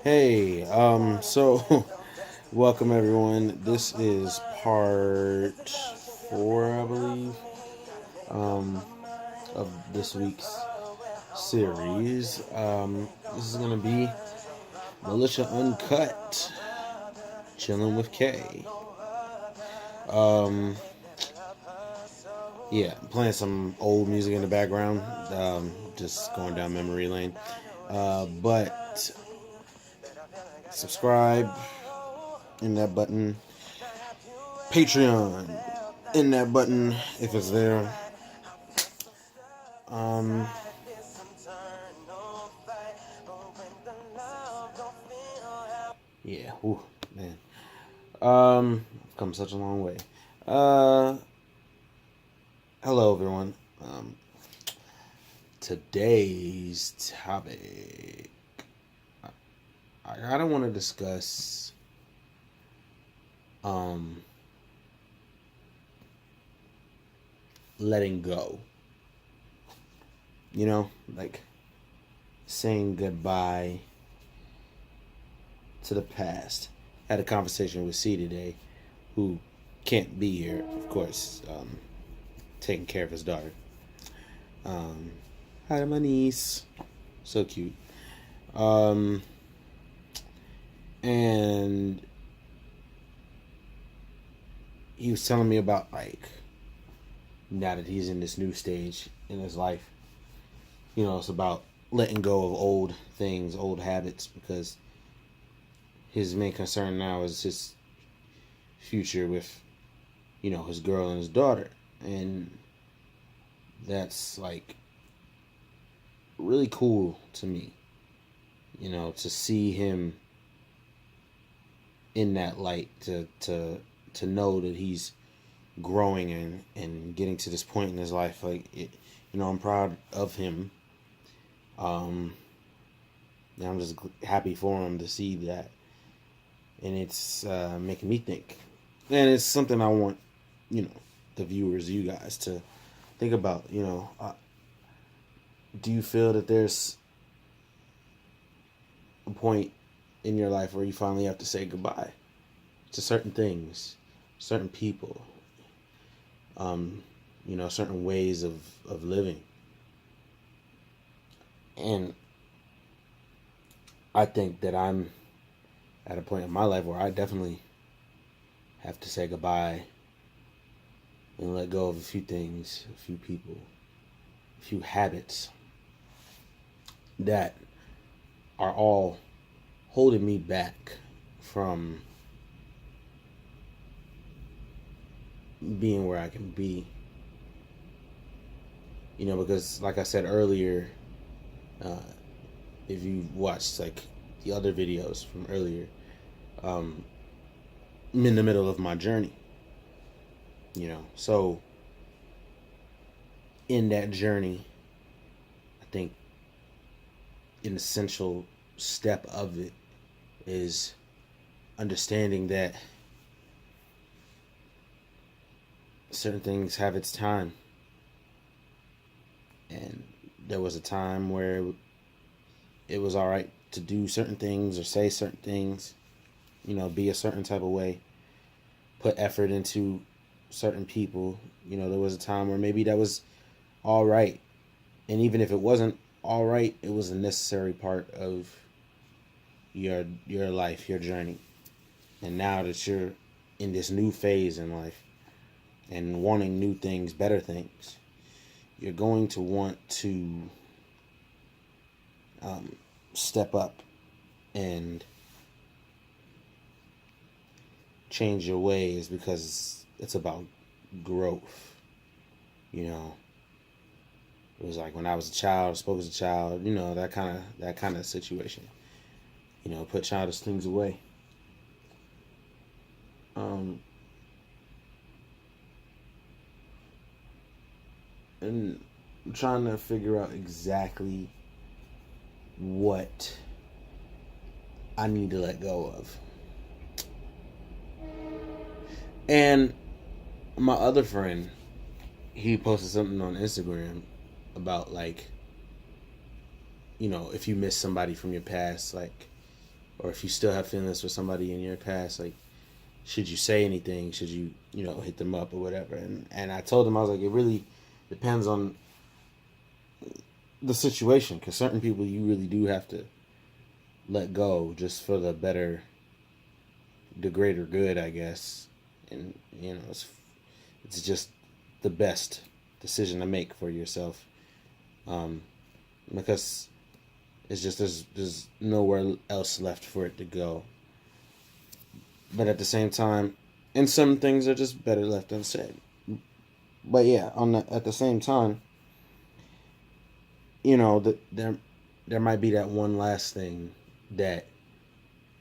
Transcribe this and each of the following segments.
Hey, so welcome everyone. This is part 4, I believe, of this week's series. This is gonna be Militia Uncut, chilling with K. Um, yeah, playing some old music in the background, just going down memory lane. But subscribe in that button. Patreon in that button if it's there. Um, yeah, ooh, man. I've come such a long way. Uh, Hello everyone. Today's topic, I kind of want to discuss, letting go. You know, like saying goodbye to the past. Had a conversation with C today, who can't be here, of course, taking care of his daughter. Hi to my niece. So cute. And he was telling me about, like, now that he's in this new stage in his life, you know, it's about letting go of old things, old habits, because his main concern now is his future with, you know, his girl and his daughter. And that's, like, really cool to me, you know, to see him in that light, to know that he's growing and getting to this point in his life. Like, it, you know, I'm proud of him. And I'm just happy for him to see that, and it's making me think, and it's something I want, you know, the viewers, you guys, to think about. You know, do you feel that there's a point in your life where you finally have to say goodbye to certain things, certain people, you know, certain ways of living? And I think that I'm at a point in my life where I definitely have to say goodbye and let go of a few things, a few people, a few habits that are all holding me back from being where I can be. You know, because like I said earlier, if you watched, like, the other videos from earlier, I'm in the middle of my journey. You know, so in that journey, I think an essential step of it is understanding that certain things have its time. And there was a time where it was all right to do certain things or say certain things, you know, be a certain type of way, put effort into certain people. You know, there was a time where maybe that was all right. And even if it wasn't all right, it was a necessary part of your life, your journey. And now that you're in this new phase in life and wanting new things, better things, you're going to want to step up and change your ways, because it's about growth. You know, it was like when I was a child, spoke as a child, you know, that kind of situation. You know, put childish things away. And I'm trying to figure out exactly what I need to let go of. And my other friend, he posted something on Instagram about, like, if you miss somebody from your past, like, or if you still have feelings for somebody in your past, like, should you say anything? Should you, hit them up or whatever? And I told him, I was like, it really depends on the situation, because certain people you really do have to let go just for the greater good, I guess. And it's just the best decision to make for yourself, because it's just there's nowhere else left for it to go. But at the same time, and some things are just better left unsaid. But yeah, at the same time, there might be that one last thing that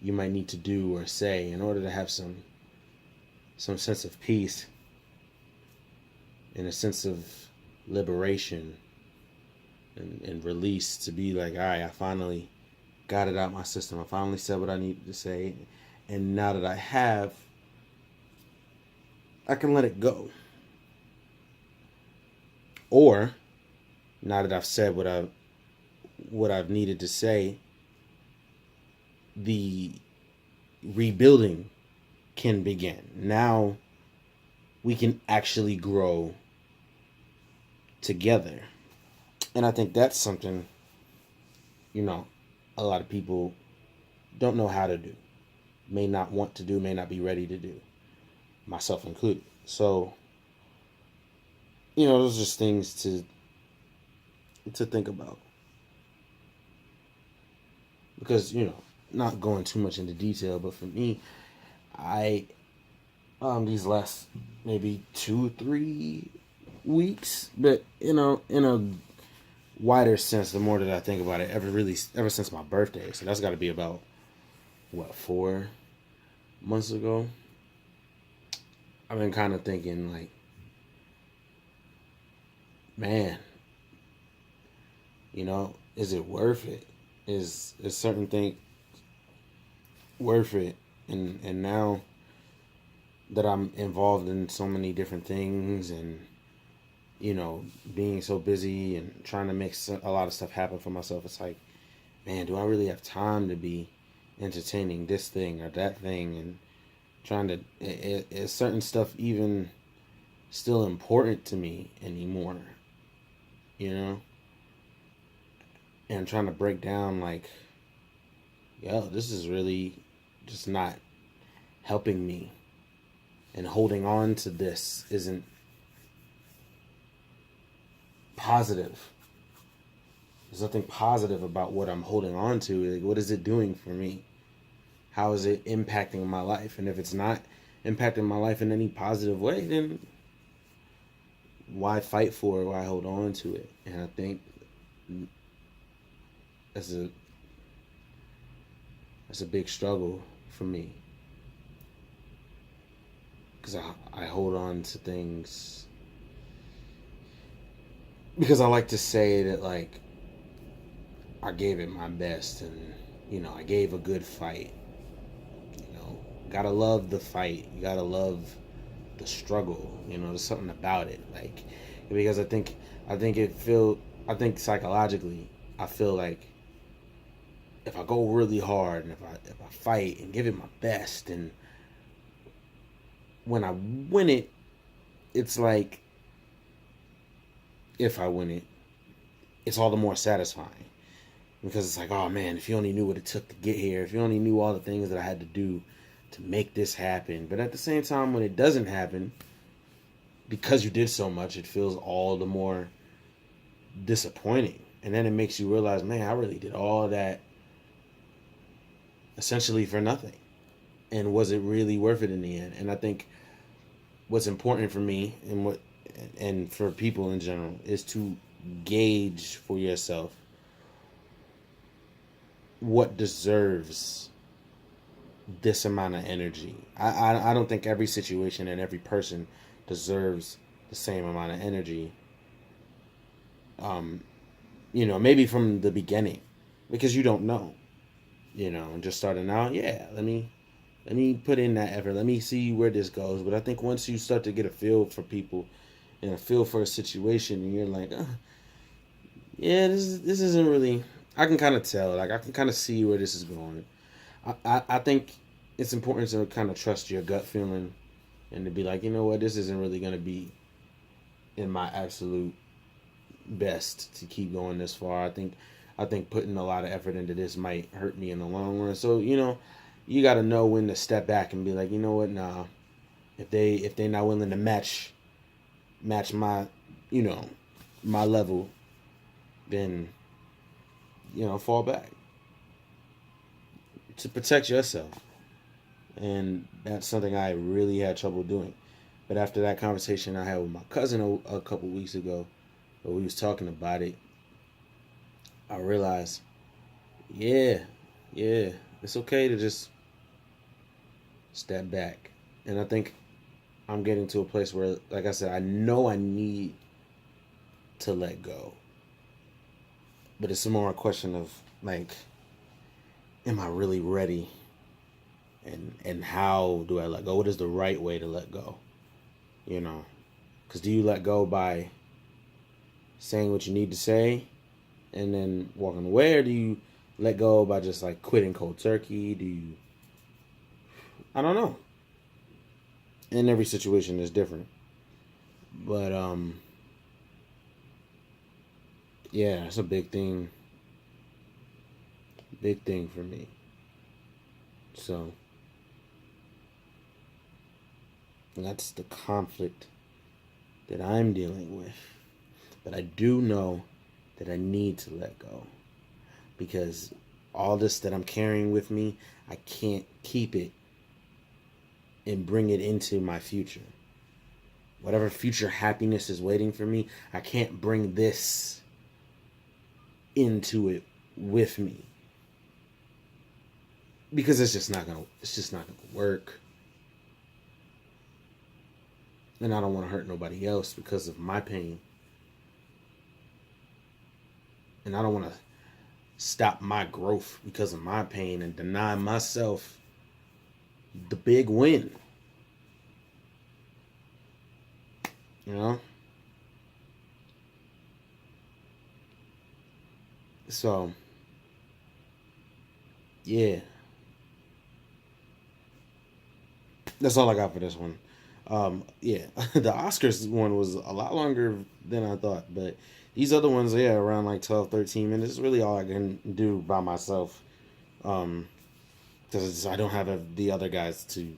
you might need to do or say in order to have some sense of peace and a sense of liberation and release, to be like, all right, I finally got it out my system. I finally said what I needed to say. And now that I have, I can let it go. Or, now that I've said what I've needed to say, the rebuilding can begin. Now we can actually grow together. And I think that's something, a lot of people don't know how to do, may not want to do, may not be ready to do, myself included. So, those are just things to think about. Because, not going too much into detail, but for me, I these last maybe 2-3 weeks, but in a wider sense, the more that I think about it, ever since my birthday, so that's got to be about 4 months ago, I've been kind of thinking, like, man, is it worth it? Is certain thing worth it? And now that I'm involved in so many different things, and being so busy and trying to make a lot of stuff happen for myself, it's like, man, do I really have time to be entertaining this thing or that thing, and trying to, is certain stuff even still important to me anymore, and trying to break down, like, this is really just not helping me, and holding on to this isn't positive. There's nothing positive about what I'm holding on to. Like, what is it doing for me? How is it impacting my life? And if it's not impacting my life in any positive way, then why fight for it? Why hold on to it? And I think that's a big struggle for me, because I hold on to things because I like to say that, like, I gave it my best, and I gave a good fight. Gotta love the fight. You gotta love the struggle. There's something about it, like, because I think psychologically, I feel like if I go really hard, and if I fight and give it my best, and when I win it, it's like, if I win it, it's all the more satisfying, because it's like, oh man, if you only knew what it took to get here, if you only knew all the things that I had to do to make this happen. But at the same time, when it doesn't happen, because you did so much, it feels all the more disappointing. And then it makes you realize, man, I really did all that essentially for nothing. And was it really worth it in the end? And I think what's important for me, and for people in general, is to gauge for yourself what deserves this amount of energy. I don't think every situation and every person deserves the same amount of energy. Maybe from the beginning, because you don't know, and just starting out, yeah, let me put in that effort. Let me see where this goes. But I think once you start to get a feel for people and a feel for a situation, and you're like, yeah, this isn't really I can kind of tell. Like I can kind of see where this is going. I think it's important to kind of trust your gut feeling and to be like, you know what, this isn't really going to be in my absolute best to keep going this far. I think putting a lot of effort into this might hurt me in the long run. So you got to know when to step back and be like, you know what, nah. If they not willing to match my my level, then fall back to protect yourself. And that's something I really had trouble doing. But after that conversation I had with my cousin a couple weeks ago, where we was talking about it, I realized, yeah, yeah, it's okay to just step back. And I think I'm getting to a place where, like I said, I know I need to let go. But it's more a question of, like, am I really ready? And how do I let go? What is the right way to let go? Because do you let go by saying what you need to say and then walking away, or do you let go by just like quitting cold turkey? I don't know. And every situation is different. But yeah, it's a big thing. Big thing for me. So that's the conflict that I'm dealing with. But I do know that I need to let go, because all this that I'm carrying with me, I can't keep it and bring it into my future. Whatever future happiness is waiting for me, I can't bring this into it with me, because it's just not gonna work. And I don't want to hurt nobody else because of my pain. And I don't want to stop my growth because of my pain and deny myself the big win. You know? So, yeah. That's all I got for this one. Yeah, the Oscars one was a lot longer than I thought, but these other ones, yeah, around like 12, 13 minutes is really all I can do by myself. Because I don't have the other guys to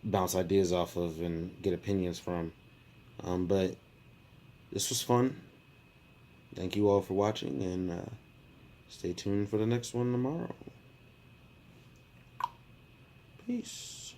bounce ideas off of and get opinions from. But this was fun. Thank you all for watching, and stay tuned for the next one tomorrow. Peace.